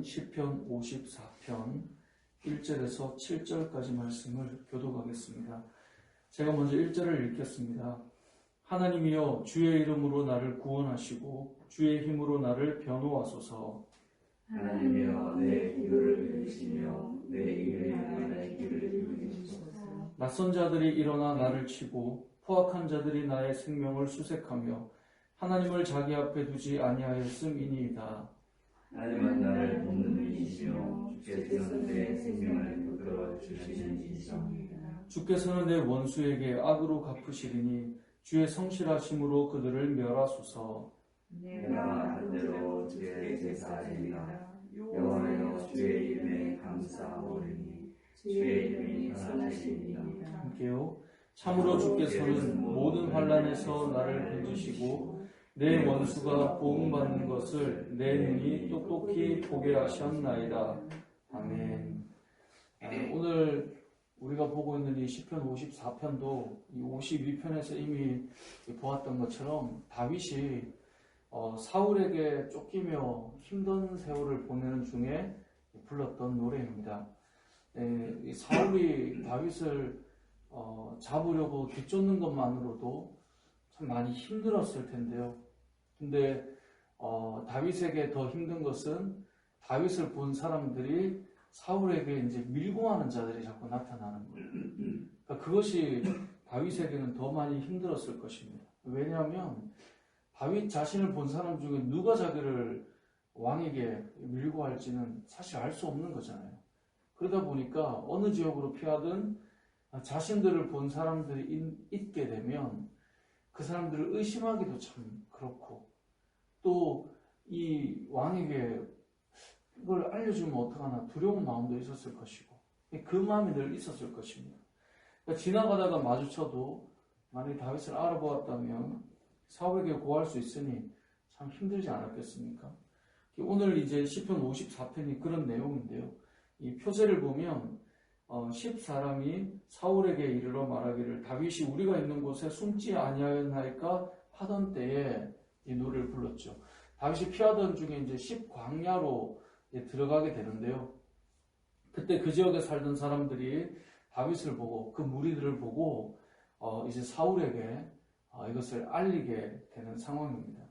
시편 54편 1절에서 7절까지 말씀을 교독하겠습니다. 제가 먼저 1절을 읽겠습니다. 하나님이여 주의 이름으로 나를 구원하시고 주의 힘으로 나를 변호하소서. 하나님이여 내 기도를 들으시며 내 입에 나의 길을 들으시소서. 낯선 자들이 일어나 나를 치고 포악한 자들이 나의 생명을 수색하며 하나님을 자기 앞에 두지 아니하였음이니이다. 하나님은 나를 돕는 이시며 주께서는 내 생명을 붙들어 주시는 이시옵니다. 주께서는 내 원수에게 악으로 갚으시리니 주의 성실하심으로 그들을 멸하소서. 내가 반대로 주의 제사지이다. 여호와여 주의 이름에 감사하오니 주의 이름이 선하시니이다. 함께요. 참으로 주께서는 모든 환난에서 나를 건지시고 내 원수가 보응받는 것을 내 눈이 똑똑히 보게 하셨나이다. 아멘. 오늘 우리가 보고 있는 이 시편 54편도 이 52편에서 이미 보았던 것처럼 다윗이 사울에게 쫓기며 힘든 세월을 보내는 중에 불렀던 노래입니다. 이 사울이 다윗을 잡으려고 뒤쫓는 것만으로도 참 많이 힘들었을 텐데요. 근데 다윗에게 더 힘든 것은 다윗을 본 사람들이 사울에게 이제 밀고 가는 자들이 자꾸 나타나는 거예요. 그러니까 그것이 다윗에게는 더 많이 힘들었을 것입니다. 왜냐하면 다윗 자신을 본 사람 중에 누가 자기를 왕에게 밀고 갈지는 사실 알 수 없는 거잖아요. 그러다 보니까 어느 지역으로 피하든 자신들을 본 사람들이 있게 되면 그 사람들을 의심하기도 참 그렇고 또 이 왕에게 이걸 알려주면 어떡하나 두려운 마음도 있었을 것이고 그 마음이 늘 있었을 것입니다. 그러니까 지나가다가 마주쳐도 만약에 다윗을 알아보았다면 사울에게 고할 수 있으니 참 힘들지 않았겠습니까? 오늘 이제 시편 54편이 그런 내용인데요. 이 표제를 보면 10사람이 사울에게 이르러 말하기를 다윗이 우리가 있는 곳에 숨지 아니하였나이까 하던 때에 이 노래를 불렀죠. 다윗이 피하던 중에 이제 10광야로 들어가게 되는데요. 그때 그 지역에 살던 사람들이 다윗을 보고 그 무리들을 보고 이제 사울에게 이것을 알리게 되는 상황입니다.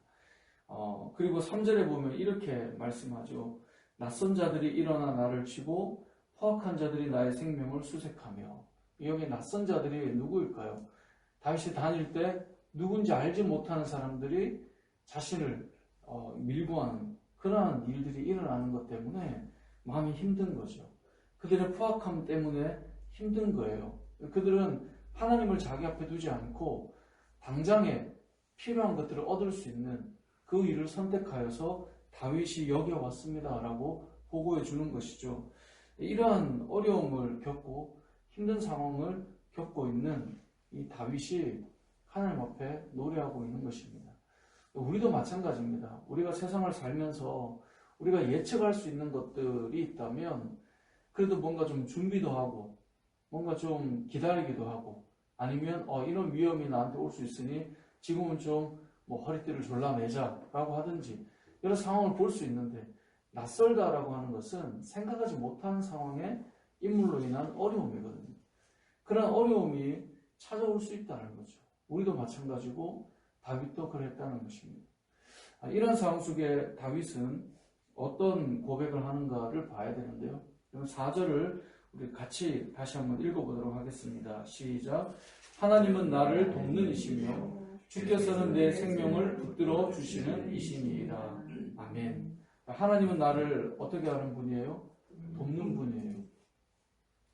그리고 3절에 보면 이렇게 말씀하죠. 낯선 자들이 일어나 나를 치고 포악한 자들이 나의 생명을 수색하며. 여기 낯선 자들이 누구일까요? 다윗이 다닐 때 누군지 알지 못하는 사람들이 자신을 밀고 하는 그러한 일들이 일어나는 것 때문에 마음이 힘든 거죠. 그들의 포악함 때문에 힘든 거예요. 그들은 하나님을 자기 앞에 두지 않고 당장에 필요한 것들을 얻을 수 있는 그 일을 선택하여서 다윗이 여겨왔습니다 라고 보고해 주는 것이죠. 이러한 어려움을 겪고 힘든 상황을 겪고 있는 이 다윗이 하나님 앞에 노래하고 있는 것입니다. 우리도 마찬가지입니다. 우리가 세상을 살면서 우리가 예측할 수 있는 것들이 있다면 그래도 뭔가 좀 준비도 하고 뭔가 좀 기다리기도 하고 아니면 이런 위험이 나한테 올 수 있으니 지금은 좀 허리띠를 졸라매자 라고 하든지 이런 상황을 볼 수 있는데 낯설다라고 하는 것은 생각하지 못한 상황의 인물로 인한 어려움이거든요. 그런 어려움이 찾아올 수 있다는 거죠. 우리도 마찬가지고 다윗도 그랬다는 것입니다. 이런 상황 속에 다윗은 어떤 고백을 하는가를 봐야 되는데요. 그럼 4절을 우리 같이 다시 한번 읽어보도록 하겠습니다. 시작. 하나님은 나를 돕는 이시며 주께서는 내 생명을 붙들어 주시는 이시니이다. 아멘. 하나님은 나를 어떻게 하는 분이에요? 돕는 분이에요.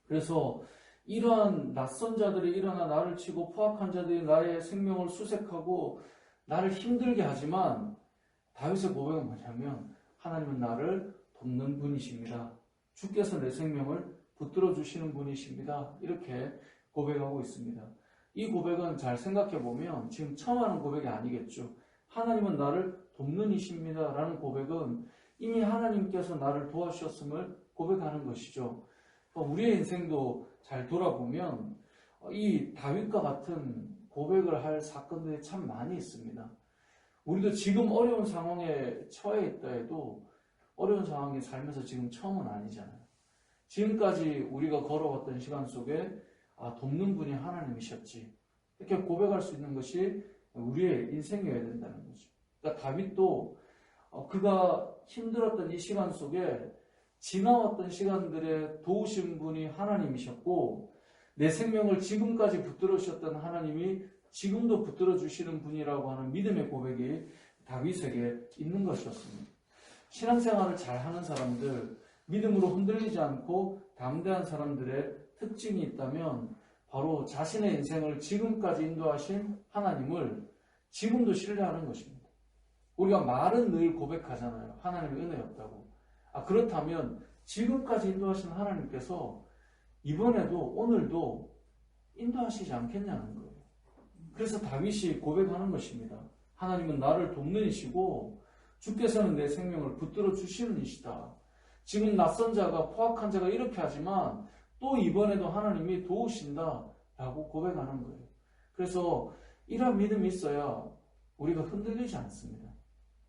그래서 이러한 낯선 자들이 일어나 나를 치고 포악한 자들이 나의 생명을 수색하고 나를 힘들게 하지만 다윗의 고백은 뭐냐면 하나님은 나를 돕는 분이십니다. 주께서 내 생명을 붙들어 주시는 분이십니다. 이렇게 고백하고 있습니다. 이 고백은 잘 생각해 보면 지금 처음 하는 고백이 아니겠죠. 하나님은 나를 돕는 이십니다 라는 고백은 이미 하나님께서 나를 도와주셨음을 고백하는 것이죠. 우리의 인생도 잘 돌아보면 이 다윗과 같은 고백을 할 사건들이 참 많이 있습니다. 우리도 지금 어려운 상황에 처해 있다 해도 어려운 상황이 살면서 지금 처음은 아니잖아요. 지금까지 우리가 걸어왔던 시간 속에 돕는 분이 하나님이셨지. 이렇게 고백할 수 있는 것이 우리의 인생이어야 된다는 거죠. 그러니까 다윗도 그가 힘들었던 이 시간 속에 지나왔던 시간들에 도우신 분이 하나님이셨고 내 생명을 지금까지 붙들어 주셨던 하나님이 지금도 붙들어 주시는 분이라고 하는 믿음의 고백이 다윗에게 있는 것이었습니다. 신앙생활을 잘하는 사람들, 믿음으로 흔들리지 않고 담대한 사람들의 특징이 있다면 바로 자신의 인생을 지금까지 인도하신 하나님을 지금도 신뢰하는 것입니다. 우리가 말은 늘 고백하잖아요. 하나님의 은혜였다고. 그렇다면 지금까지 인도하신 하나님께서 이번에도 오늘도 인도하시지 않겠냐는 거예요. 그래서 다윗이 고백하는 것입니다. 하나님은 나를 돕는 이시고 주께서는 내 생명을 붙들어 주시는 이시다. 지금 낯선 자가 포악한 자가 이렇게 하지만 또 이번에도 하나님이 도우신다 라고 고백하는 거예요. 그래서 이런 믿음이 있어야 우리가 흔들리지 않습니다.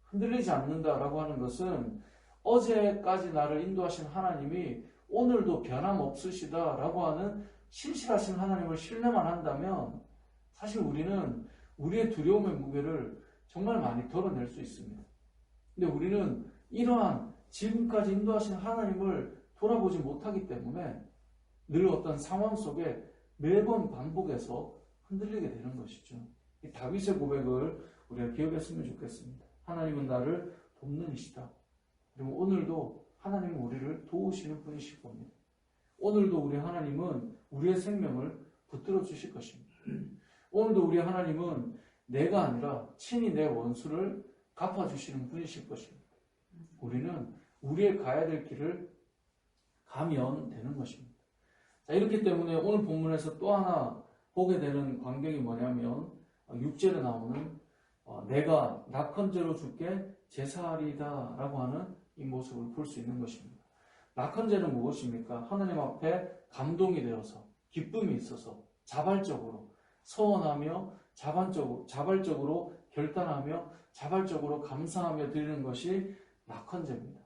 흔들리지 않는다라고 하는 것은 어제까지 나를 인도하신 하나님이 오늘도 변함없으시다라고 하는 신실하신 하나님을 신뢰만 한다면 사실 우리는 우리의 두려움의 무게를 정말 많이 덜어낼 수 있습니다. 근데 우리는 이러한 지금까지 인도하신 하나님을 돌아보지 못하기 때문에 늘 어떤 상황 속에 매번 반복해서 흔들리게 되는 것이죠. 이 다윗의 고백을 우리가 기억했으면 좋겠습니다. 하나님은 나를 돕는 이시다. 그리고 오늘도 하나님은 우리를 도우시는 분이실 겁니다. 오늘도 우리 하나님은 우리의 생명을 붙들어 주실 것입니다. 오늘도 우리 하나님은 내가 아니라 친히 내 원수를 갚아주시는 분이실 것입니다. 우리는 우리의 가야 될 길을 가면 되는 것입니다. 자, 이렇기 때문에 오늘 본문에서 또 하나 보게 되는 광경이 뭐냐면 6절에 나오는 내가 낙헌제로 주께 제사하리이다 라고 하는 이 모습을 볼 수 있는 것입니다. 낙헌제는 무엇입니까? 하나님 앞에 감동이 되어서 기쁨이 있어서 자발적으로 서원하며 자발적으로 결단하며 자발적으로 감사하며 드리는 것이 낙헌제입니다.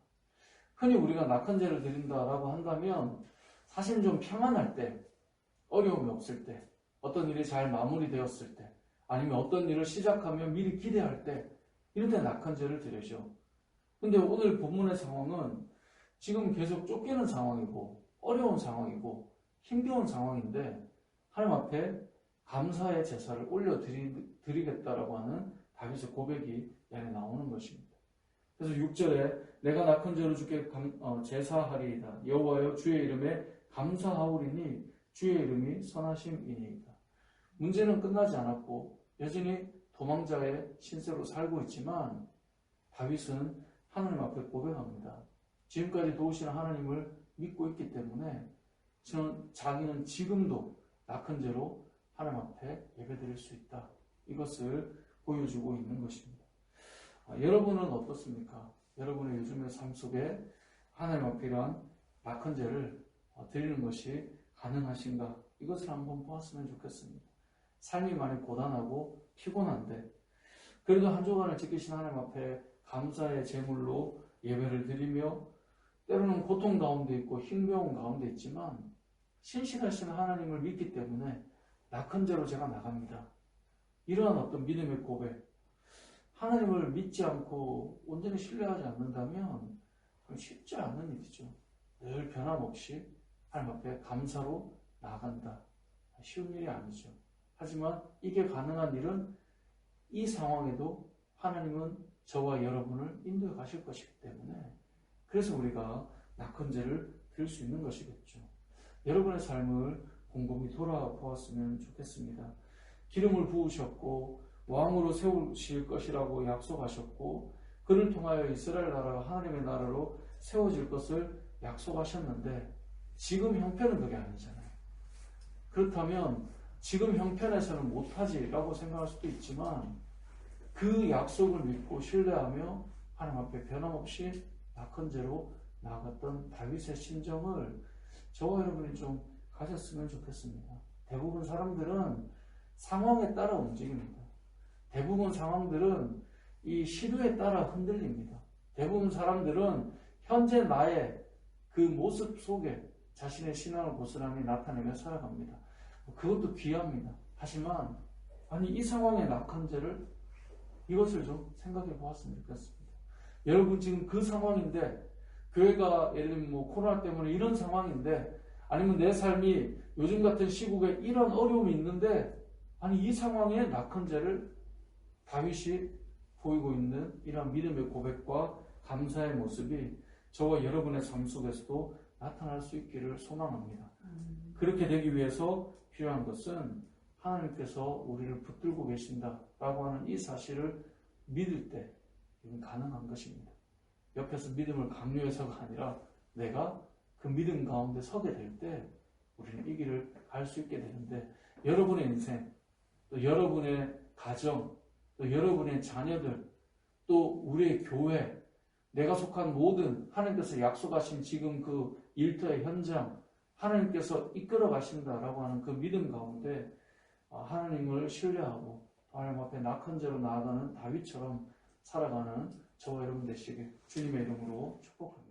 흔히 우리가 낙헌제를 드린다라고 한다면 사실 좀 평안할 때, 어려움이 없을 때, 어떤 일이 잘 마무리되었을 때, 아니면 어떤 일을 시작하며 미리 기대할 때, 이럴 때 낙헌제를 드리죠. 근데 오늘 본문의 상황은 지금 계속 쫓기는 상황이고 어려운 상황이고 힘겨운 상황인데 하나님 앞에 감사의 제사를 올려드리겠다라고 하는 다윗의 고백이 이 안에 나오는 것입니다. 그래서 6절에 내가 낙헌제로 주께 제사하리이다. 여호와여 주의 이름에 감사하오리니 주의 이름이 선하심이니이다. 문제는 끝나지 않았고 여전히 도망자의 신세로 살고 있지만 다윗은 하나님 앞에 고백합니다. 지금까지 도우시는 하나님을 믿고 있기 때문에 자기는 지금도 낙헌제로 하나님 앞에 예배드릴 수 있다. 이것을 보여주고 있는 것입니다. 여러분은 어떻습니까? 여러분의 요즘의 삶 속에 하나님 앞에 이러한 낙헌제를 드리는 것이 가능하신가? 이것을 한번 보았으면 좋겠습니다. 삶이 많이 고단하고 피곤한데 그래도 한 주간을 지키신 하나님 앞에 감사의 제물로 예배를 드리며 때로는 고통 가운데 있고 힘겨운 가운데 있지만 신실하신 하나님을 믿기 때문에 낙헌제로 제가 나갑니다. 이러한 어떤 믿음의 고백, 하나님을 믿지 않고 온전히 신뢰하지 않는다면 쉽지 않은 일이죠. 늘 변함없이 하나님 앞에 감사로 나아간다. 쉬운 일이 아니죠. 하지만 이게 가능한 일은 이 상황에도 하나님은 저와 여러분을 인도해 가실 것이기 때문에 그래서 우리가 낙헌제를 드릴 수 있는 것이겠죠. 여러분의 삶을 곰곰이 돌아보았으면 좋겠습니다. 기름을 부으셨고 왕으로 세우실 것이라고 약속하셨고 그를 통하여 이스라엘 나라가 하나님의 나라로 세워질 것을 약속하셨는데 지금 형편은 그게 아니잖아요. 그렇다면 지금 형편에서는 못하지라고 생각할 수도 있지만 그 약속을 믿고 신뢰하며 하나님 앞에 변함없이 낙헌제로 나아갔던 다윗의 심정을 저와 여러분이 좀 가졌으면 좋겠습니다. 대부분 사람들은 상황에 따라 움직입니다. 대부분 상황들은 이 시류에 따라 흔들립니다. 대부분 사람들은 현재 나의 그 모습 속에 자신의 신앙을 고스란히 나타내며 살아갑니다. 그것도 귀합니다. 하지만 아니 이 상황의 낙한죄를 이것을 좀 생각해 보았으면 좋겠습니다. 여러분 지금 그 상황인데 교회가 예를 들면 뭐 코로나 때문에 이런 상황인데 아니면 내 삶이 요즘 같은 시국에 이런 어려움이 있는데 아니 이 상황에 낙한죄를 다윗이 보이고 있는 이러한 믿음의 고백과 감사의 모습이 저와 여러분의 삶 속에서도 나타날 수 있기를 소망합니다. 그렇게 되기 위해서 필요한 것은 하나님께서 우리를 붙들고 계신다라고 하는 이 사실을 믿을 때 이건 가능한 것입니다. 옆에서 믿음을 강요해서가 아니라 내가 그 믿음 가운데 서게 될 때 우리는 이 길을 갈 수 있게 되는데 여러분의 인생, 또 여러분의 가정, 또 여러분의 자녀들, 또 우리의 교회, 내가 속한 모든 하나님께서 약속하신 지금 그 일터의 현장, 하나님께서 이끌어 가신다라고 하는 그 믿음 가운데 하나님을 신뢰하고 하나님 앞에 낙헌제로 나아가는 다윗처럼 살아가는 저와 여러분 되시길 주님의 이름으로 축복합니다.